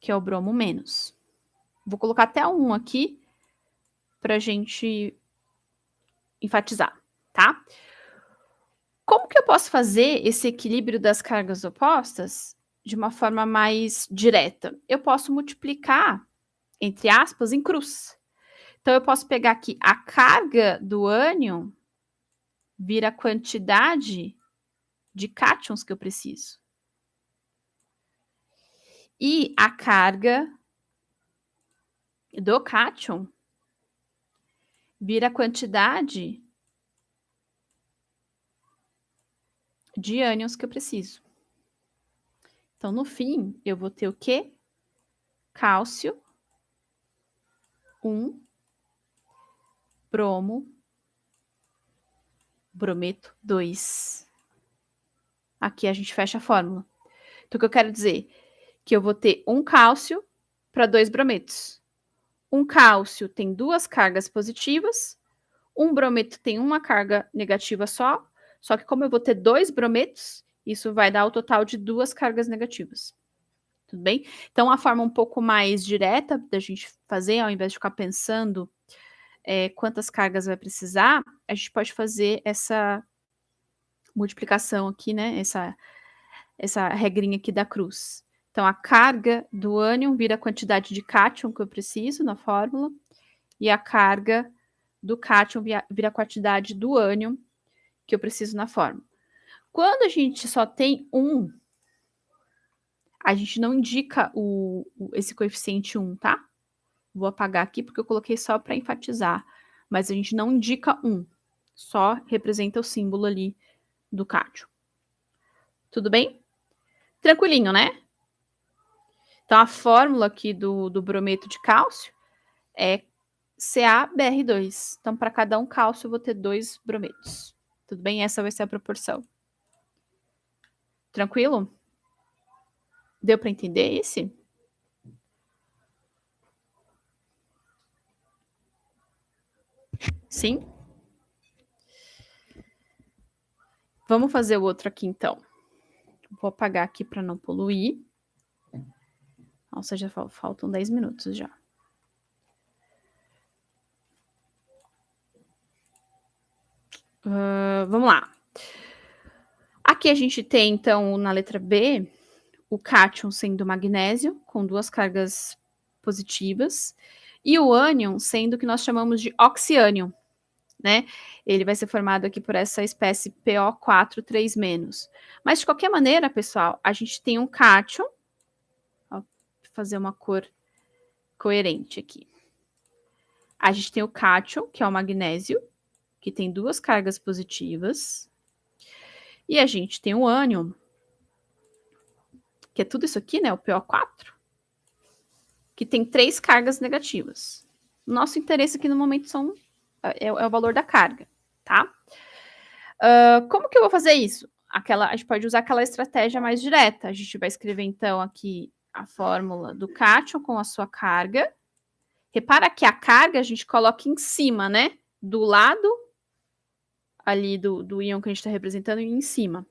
que é o bromo menos. Vou colocar até um aqui para a gente enfatizar, tá? Como que eu posso fazer esse equilíbrio das cargas opostas de uma forma mais direta? Eu posso multiplicar, entre aspas, em cruz. Então, eu posso pegar aqui a carga do ânion vira a quantidade de cátions que eu preciso. E a carga do cátion vira a quantidade de ânions que eu preciso. Então, no fim, eu vou ter o quê? Cálcio 1, bromo, brometo 2. Aqui a gente fecha a fórmula. Então, o que eu quero dizer? Que eu vou ter um cálcio para 2 brometos. Um cálcio tem 2 cargas positivas, um brometo tem uma carga negativa só que como eu vou ter 2 brometos, isso vai dar o total de 2 cargas negativas. Tudo bem? Então, a forma um pouco mais direta da gente fazer, ao invés de ficar pensando quantas cargas vai precisar, a gente pode fazer essa multiplicação aqui, né? Essa regrinha aqui da cruz. Então, a carga do ânion vira a quantidade de cátion que eu preciso na fórmula, e a carga do cátion vira a quantidade do ânion que eu preciso na fórmula. Quando a gente só tem um, a gente não indica esse coeficiente 1, tá? Vou apagar aqui porque eu coloquei só para enfatizar, mas a gente não indica 1, só representa o símbolo ali do cátion. Tudo bem? Tranquilinho, né? Então, a fórmula aqui do brometo de cálcio é CaBr2. Então, para cada um cálcio, eu vou ter 2 brometos. Tudo bem? Essa vai ser a proporção. Tranquilo? Deu para entender esse? Sim? Vamos fazer o outro aqui, então. Vou apagar aqui para não poluir. Nossa, já faltam 10 minutos já. Vamos lá. Aqui a gente tem, então, na letra B, o cátion sendo magnésio, com 2 cargas positivas, e o ânion sendo o que nós chamamos de oxiânion, né? Ele vai ser formado aqui por essa espécie PO4 3-. Mas, de qualquer maneira, pessoal, a gente tem um cátion, vou fazer uma cor coerente aqui. A gente tem o cátion, que é o magnésio, que tem 2 cargas positivas, e a gente tem o ânion, que é tudo isso aqui, né, o PO4, que tem 3 cargas negativas. Nosso interesse aqui no momento é o valor da carga, tá? Como que eu vou fazer isso? A gente pode usar aquela estratégia mais direta. A gente vai escrever, então, aqui a fórmula do cátion com a sua carga. Repara que a carga a gente coloca em cima, né? Do lado ali do íon que a gente está representando em cima.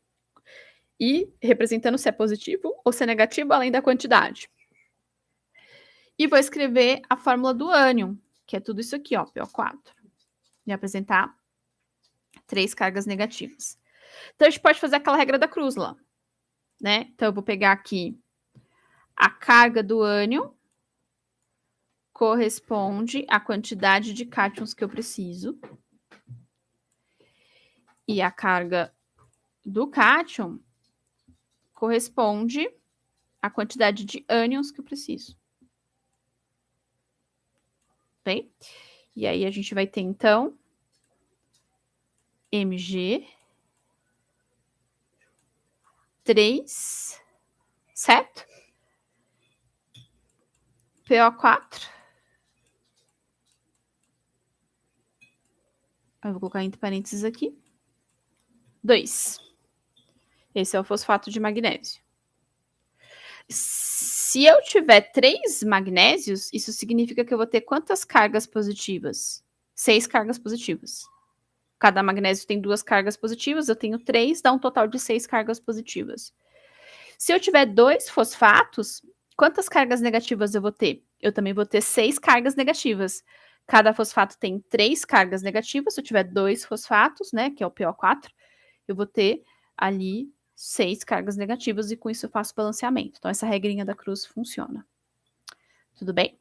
E representando se é positivo ou se é negativo, além da quantidade. E vou escrever a fórmula do ânion, que é tudo isso aqui, ó, PO4. E apresentar 3 cargas negativas. Então, a gente pode fazer aquela regra da cruz lá, né? Então, eu vou pegar aqui a carga do ânion corresponde à quantidade de cátions que eu preciso. E a carga do cátion corresponde à quantidade de ânions que eu preciso. Bem? E aí, a gente vai ter, então, Mg 3, certo? PO4. Eu vou colocar entre parênteses aqui. 2. Esse é o fosfato de magnésio. Se eu tiver 3 magnésios, isso significa que eu vou ter quantas cargas positivas? 6 cargas positivas. Cada magnésio tem 2 cargas positivas, eu tenho 3, dá um total de 6 cargas positivas. Se eu tiver 2 fosfatos, quantas cargas negativas eu vou ter? Eu também vou ter 6 cargas negativas. Cada fosfato tem 3 cargas negativas. Se eu tiver 2 fosfatos, né, que é o PO4, eu vou ter ali 6 cargas negativas e com isso eu faço balanceamento. Então, essa regrinha da cruz funciona. Tudo bem?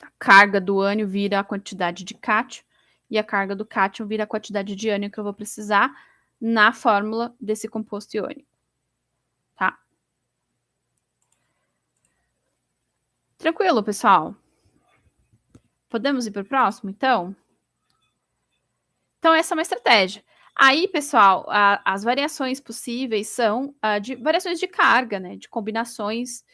A carga do ânion vira a quantidade de cátion e a carga do cátion vira a quantidade de ânion que eu vou precisar na fórmula desse composto iônico, tá? Tranquilo, pessoal? Podemos ir para o próximo, então? Então, essa é uma estratégia. Aí, pessoal, as variações possíveis são de variações de carga, né? De combinações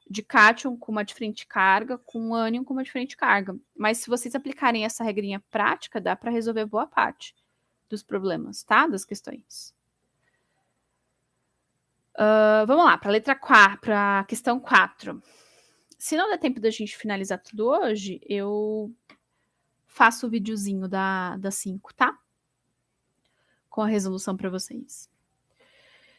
de cátion com uma diferente carga, com ânion com uma diferente carga. Mas se vocês aplicarem essa regrinha prática, dá para resolver boa parte dos problemas, tá? Das questões. Vamos lá, para a letra 4, para a questão 4. Se não der tempo da gente finalizar tudo hoje, eu faço o videozinho da 5, tá? Com a resolução para vocês.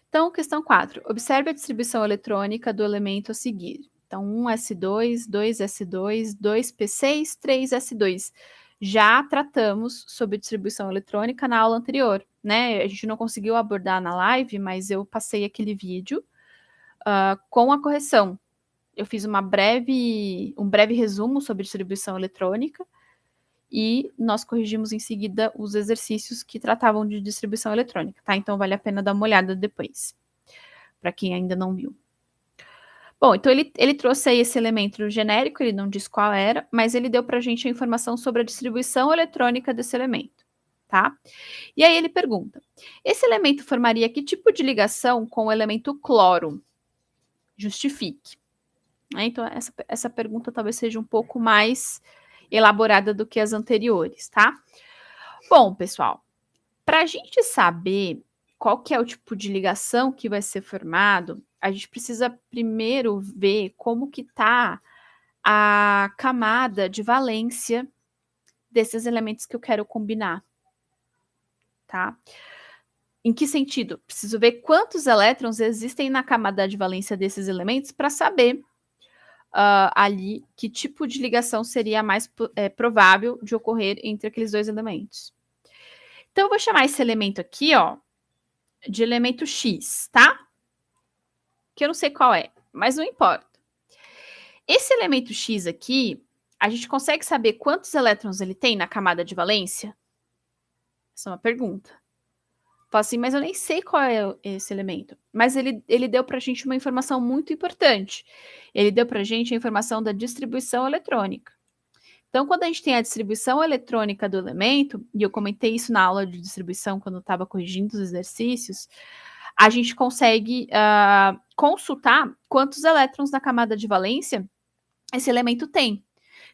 Então, questão 4. Observe a distribuição eletrônica do elemento a seguir. Então, 1s2, 2s2, 2p6, 3s2. Já tratamos sobre distribuição eletrônica na aula anterior, né? A gente não conseguiu abordar na live, mas eu passei aquele vídeo com a correção. Eu fiz um breve resumo sobre distribuição eletrônica e nós corrigimos em seguida os exercícios que tratavam de distribuição eletrônica, tá? Então vale a pena dar uma olhada depois, para quem ainda não viu. Bom, então ele trouxe aí esse elemento genérico, ele não diz qual era, mas ele deu para a gente a informação sobre a distribuição eletrônica desse elemento, tá? E aí ele pergunta, esse elemento formaria que tipo de ligação com o elemento cloro? Justifique. Então essa pergunta talvez seja um pouco mais elaborada do que as anteriores, tá? Bom, pessoal, para a gente saber qual que é o tipo de ligação que vai ser formado, a gente precisa primeiro ver como que está a camada de valência desses elementos que eu quero combinar, tá? Em que sentido? Preciso ver quantos elétrons existem na camada de valência desses elementos para saber ali que tipo de ligação seria mais provável de ocorrer entre aqueles dois elementos. Então, eu vou chamar esse elemento aqui, ó, de elemento X, tá? Que eu não sei qual é, mas não importa. Esse elemento X aqui, a gente consegue saber quantos elétrons ele tem na camada de valência? Essa é uma pergunta. Fala assim, mas eu nem sei qual é esse elemento. Mas ele deu para a gente uma informação muito importante. Ele deu para a gente a informação da distribuição eletrônica. Então, quando a gente tem a distribuição eletrônica do elemento, e eu comentei isso na aula de distribuição quando eu estava corrigindo os exercícios, a gente consegue consultar quantos elétrons na camada de valência esse elemento tem.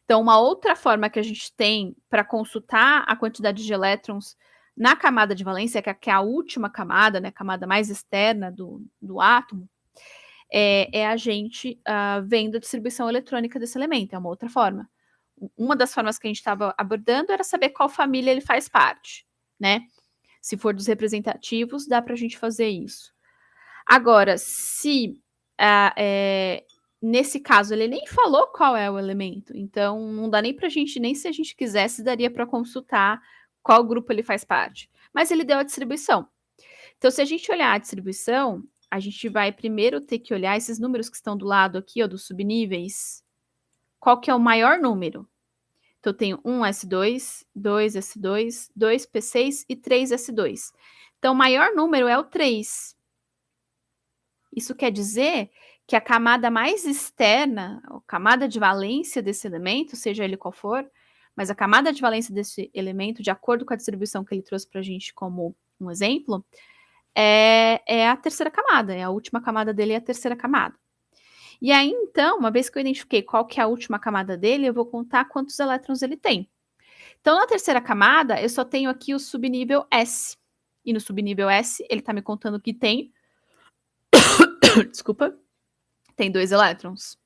Então, uma outra forma que a gente tem para consultar a quantidade de elétrons na camada de valência, que é a última camada, né, a camada mais externa do átomo, é a gente vendo a distribuição eletrônica desse elemento, é uma outra forma. Uma das formas que a gente estava abordando era saber qual família ele faz parte, né? Se for dos representativos, dá para a gente fazer isso. Agora, se nesse caso ele nem falou qual é o elemento, então não dá nem para a gente, nem se a gente quisesse, daria para consultar qual grupo ele faz parte. Mas ele deu a distribuição. Então, se a gente olhar a distribuição, a gente vai primeiro ter que olhar esses números que estão do lado aqui, ó, dos subníveis. Qual que é o maior número? Então, eu tenho 1s2, 2s2, 2p6 e 3s2. Então, o maior número é o 3. Isso quer dizer que a camada mais externa, a camada de valência desse elemento, seja ele qual for, mas a camada de valência desse elemento, de acordo com a distribuição que ele trouxe para a gente como um exemplo, é a terceira camada, é a última camada dele, é a terceira camada. E aí, então, uma vez que eu identifiquei qual que é a última camada dele, eu vou contar quantos elétrons ele tem. Então, na terceira camada, eu só tenho aqui o subnível S. E no subnível S, ele está me contando que tem... Desculpa. Tem 2 elétrons.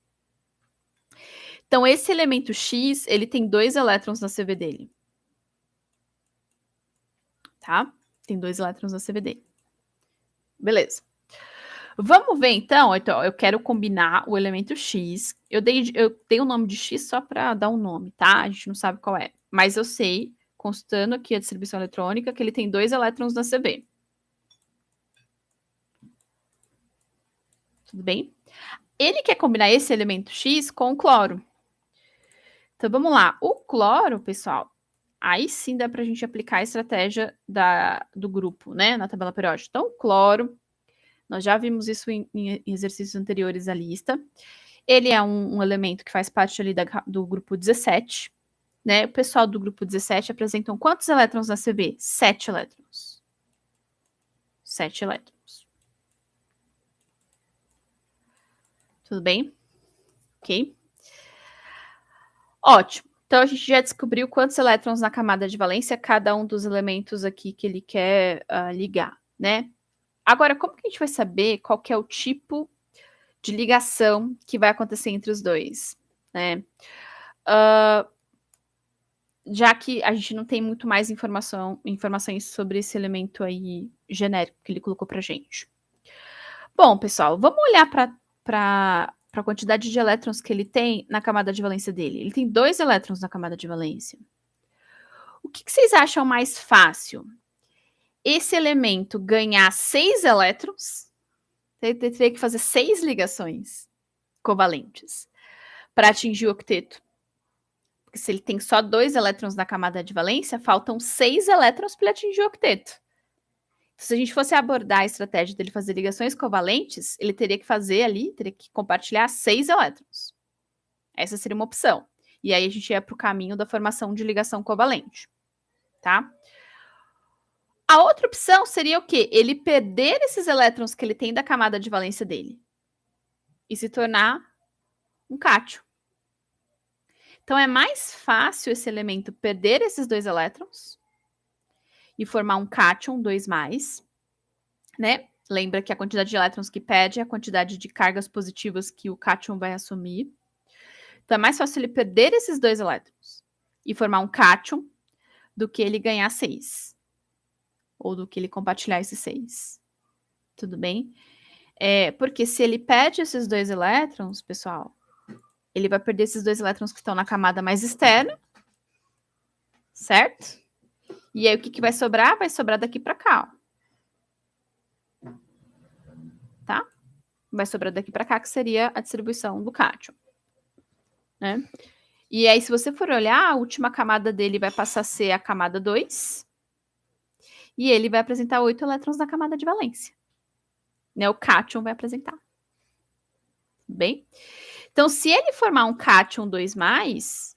Então, esse elemento X, ele tem 2 elétrons na CV dele. Tá? Tem 2 elétrons na CV dele. Beleza. Vamos ver, então, eu quero combinar o elemento X. Eu dei o nome de X só para dar um nome, tá? A gente não sabe qual é. Mas eu sei, constando aqui a distribuição eletrônica, que ele tem 2 elétrons na CV. Tudo bem? Ele quer combinar esse elemento X com o cloro. Então vamos lá. O cloro, pessoal, aí sim dá para a gente aplicar a estratégia do grupo, né? Na tabela periódica. Então, o cloro, nós já vimos isso em exercícios anteriores da lista. Ele é um elemento que faz parte ali do grupo 17, né? O pessoal do grupo 17 apresentam quantos elétrons na CV? 7 elétrons. 7 elétrons. Tudo bem? Ok. Ótimo. Então, a gente já descobriu quantos elétrons na camada de valência cada um dos elementos aqui que ele quer ligar, né? Agora, como que a gente vai saber qual que é o tipo de ligação que vai acontecer entre os dois, né? Já que a gente não tem muito mais informações sobre esse elemento aí genérico que ele colocou pra gente. Bom, pessoal, vamos olhar para a quantidade de elétrons que ele tem na camada de valência dele. Ele tem 2 elétrons na camada de valência. O que vocês acham mais fácil? Esse elemento ganhar 6 elétrons, ele teria que fazer 6 ligações covalentes para atingir o octeto. Porque se ele tem só 2 elétrons na camada de valência, faltam 6 elétrons para ele atingir o octeto. Então, se a gente fosse abordar a estratégia dele fazer ligações covalentes, ele teria que compartilhar 6 elétrons. Essa seria uma opção. E aí a gente ia para o caminho da formação de ligação covalente, tá? A outra opção seria o quê? Ele perder esses elétrons que ele tem da camada de valência dele e se tornar um cátion. Então, é mais fácil esse elemento perder esses 2 elétrons e formar um cátion 2+, né? Lembra que a quantidade de elétrons que perde é a quantidade de cargas positivas que o cátion vai assumir. Então, é mais fácil ele perder esses 2 elétrons e formar um cátion do que ele ganhar 6. Ou do que ele compartilhar esses 6. Tudo bem? Porque se ele perde esses 2 elétrons, pessoal, ele vai perder esses 2 elétrons que estão na camada mais externa, certo? E aí, o que vai sobrar? Vai sobrar daqui para cá, ó. Tá? Vai sobrar daqui para cá, que seria a distribuição do cátion, né? E aí, se você for olhar, a última camada dele vai passar a ser a camada 2, e ele vai apresentar 8 elétrons na camada de valência. Né? O cátion vai apresentar. Bem? Então, se ele formar um cátion 2+,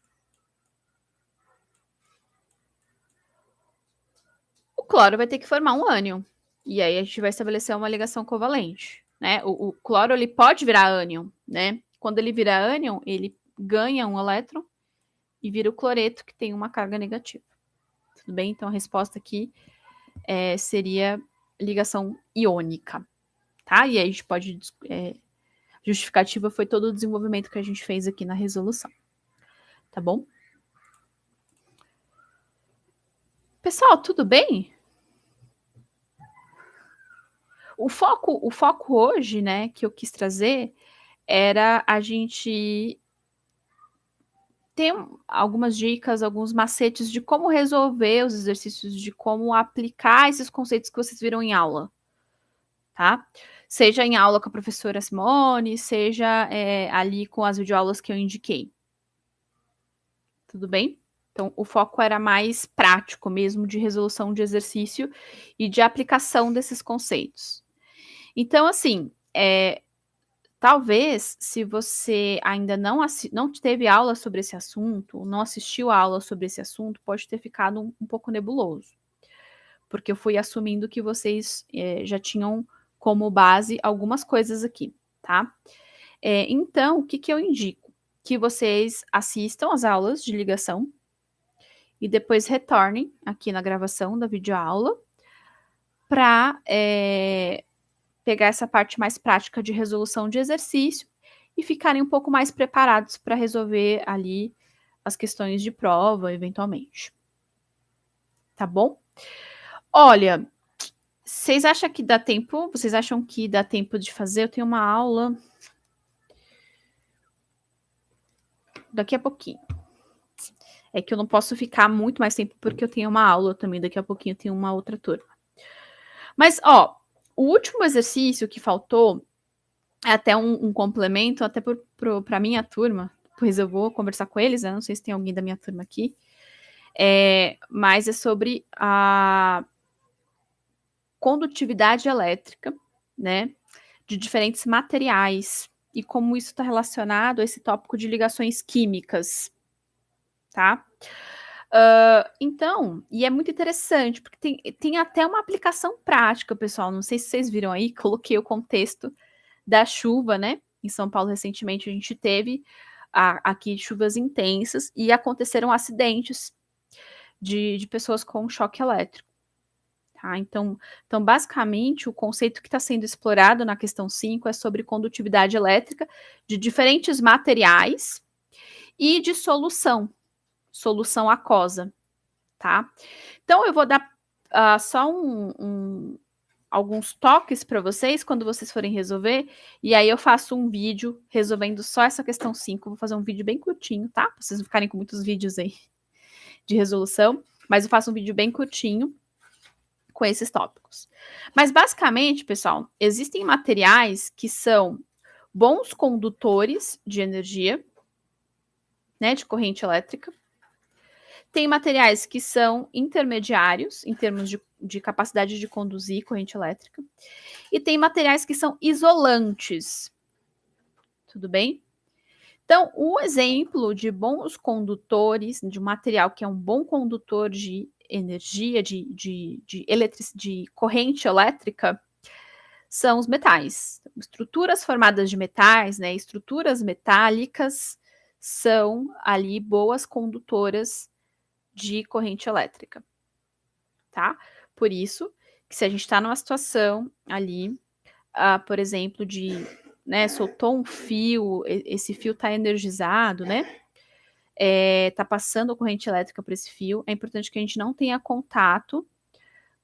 o cloro vai ter que formar um ânion. E aí a gente vai estabelecer uma ligação covalente, né? O cloro, ele pode virar ânion, né? Quando ele vira ânion, ele ganha um elétron e vira o cloreto, que tem uma carga negativa. Tudo bem? Então, a resposta aqui seria ligação iônica, tá? E aí a gente pode... justificativa foi todo o desenvolvimento que a gente fez aqui na resolução. Tá bom? Pessoal, tudo bem? O foco hoje, né, que eu quis trazer era a gente ter algumas dicas, alguns macetes de como resolver os exercícios, de como aplicar esses conceitos que vocês viram em aula, tá? Seja em aula com a professora Simone, seja ali com as videoaulas que eu indiquei. Tudo bem? Então, o foco era mais prático mesmo, de resolução de exercício e de aplicação desses conceitos. Então, assim, talvez, se você ainda não teve aula sobre esse assunto, não assistiu a aula sobre esse assunto, pode ter ficado um pouco nebuloso. Porque eu fui assumindo que vocês já tinham como base algumas coisas aqui, tá? Então, o que eu indico? Que vocês assistam as aulas de ligação e depois retornem aqui na gravação da videoaula para pegar essa parte mais prática de resolução de exercício e ficarem um pouco mais preparados para resolver ali as questões de prova, eventualmente. Tá bom? Olha, vocês acham que dá tempo? Vocês acham que dá tempo de fazer? Eu tenho uma aula daqui a pouquinho. É que eu não posso ficar muito mais tempo porque eu tenho uma aula também. Daqui a pouquinho eu tenho uma outra turma. Mas, ó, o último exercício que faltou é até um complemento, até para minha turma, depois eu vou conversar com eles, né, não sei se tem alguém da minha turma aqui, mas é sobre a condutividade elétrica, né, de diferentes materiais e como isso está relacionado a esse tópico de ligações químicas, tá? Então, e é muito interessante, porque tem até uma aplicação prática, pessoal. Não sei se vocês viram aí, coloquei o contexto da chuva, né? Em São Paulo, recentemente, a gente teve aqui chuvas intensas e aconteceram acidentes de pessoas com choque elétrico. Tá? Então, basicamente, o conceito que está sendo explorado na questão 5 é sobre condutividade elétrica de diferentes materiais e de solução aquosa, tá? Então, eu vou dar só alguns toques para vocês quando vocês forem resolver, e aí eu faço um vídeo resolvendo só essa questão 5. Vou fazer um vídeo bem curtinho, tá? Pra vocês não ficarem com muitos vídeos aí de resolução, mas eu faço um vídeo bem curtinho com esses tópicos. Mas basicamente, pessoal, existem materiais que são bons condutores de energia, né, de corrente elétrica. Tem materiais que são intermediários em termos de capacidade de conduzir corrente elétrica. E tem materiais que são isolantes. Tudo bem? Então, o exemplo de bons condutores, de um material que é um bom condutor de energia, de corrente elétrica, são os metais. Estruturas formadas de metais, né, estruturas metálicas, são ali boas condutoras de corrente elétrica, tá? Por isso que se a gente está numa situação ali, por exemplo, né, soltou um fio, esse fio está energizado, né? Tá passando a corrente elétrica por esse fio, é importante que a gente não tenha contato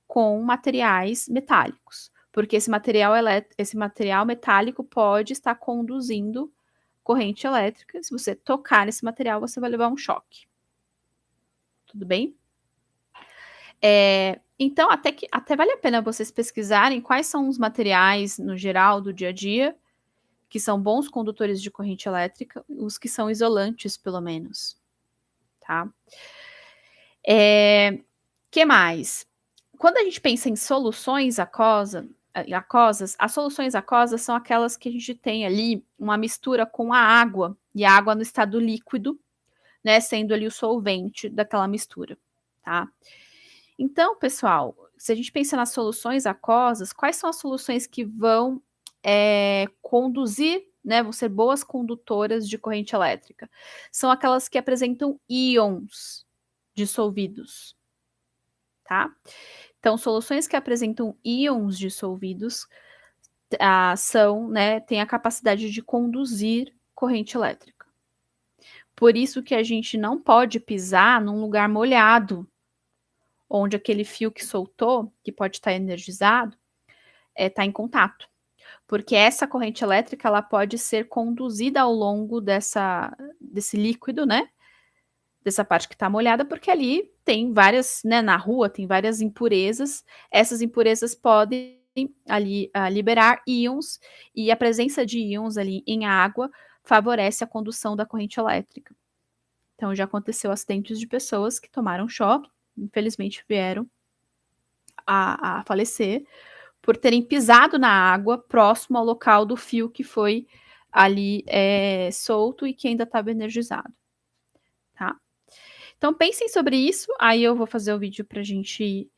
com materiais metálicos, porque esse material metálico pode estar conduzindo corrente elétrica. Se você tocar nesse material, você vai levar um choque. Tudo bem? Então, até vale a pena vocês pesquisarem quais são os materiais, no geral, do dia a dia, que são bons condutores de corrente elétrica, os que são isolantes, pelo menos. Tá? Que mais? Quando a gente pensa em soluções aquosas, as soluções aquosas são aquelas que a gente tem ali uma mistura com a água, e a água no estado líquido, né, sendo ali o solvente daquela mistura, tá? Então, pessoal, se a gente pensa nas soluções aquosas, quais são as soluções que vão conduzir, né, vão ser boas condutoras de corrente elétrica? São aquelas que apresentam íons dissolvidos, tá? Então, soluções que apresentam íons dissolvidos são, né, têm a capacidade de conduzir corrente elétrica. Por isso que a gente não pode pisar num lugar molhado, onde aquele fio que soltou, que pode estar energizado, está em contato. Porque essa corrente elétrica ela pode ser conduzida ao longo desse líquido, né? Dessa parte que está molhada, porque ali tem várias, né, na rua tem várias impurezas, essas impurezas podem ali liberar íons, e a presença de íons ali em água favorece a condução da corrente elétrica. Então já aconteceu acidentes de pessoas que tomaram choque, infelizmente vieram a falecer, por terem pisado na água próximo ao local do fio que foi ali solto e que ainda estava energizado, tá? Então pensem sobre isso, aí eu vou fazer o vídeo pra gente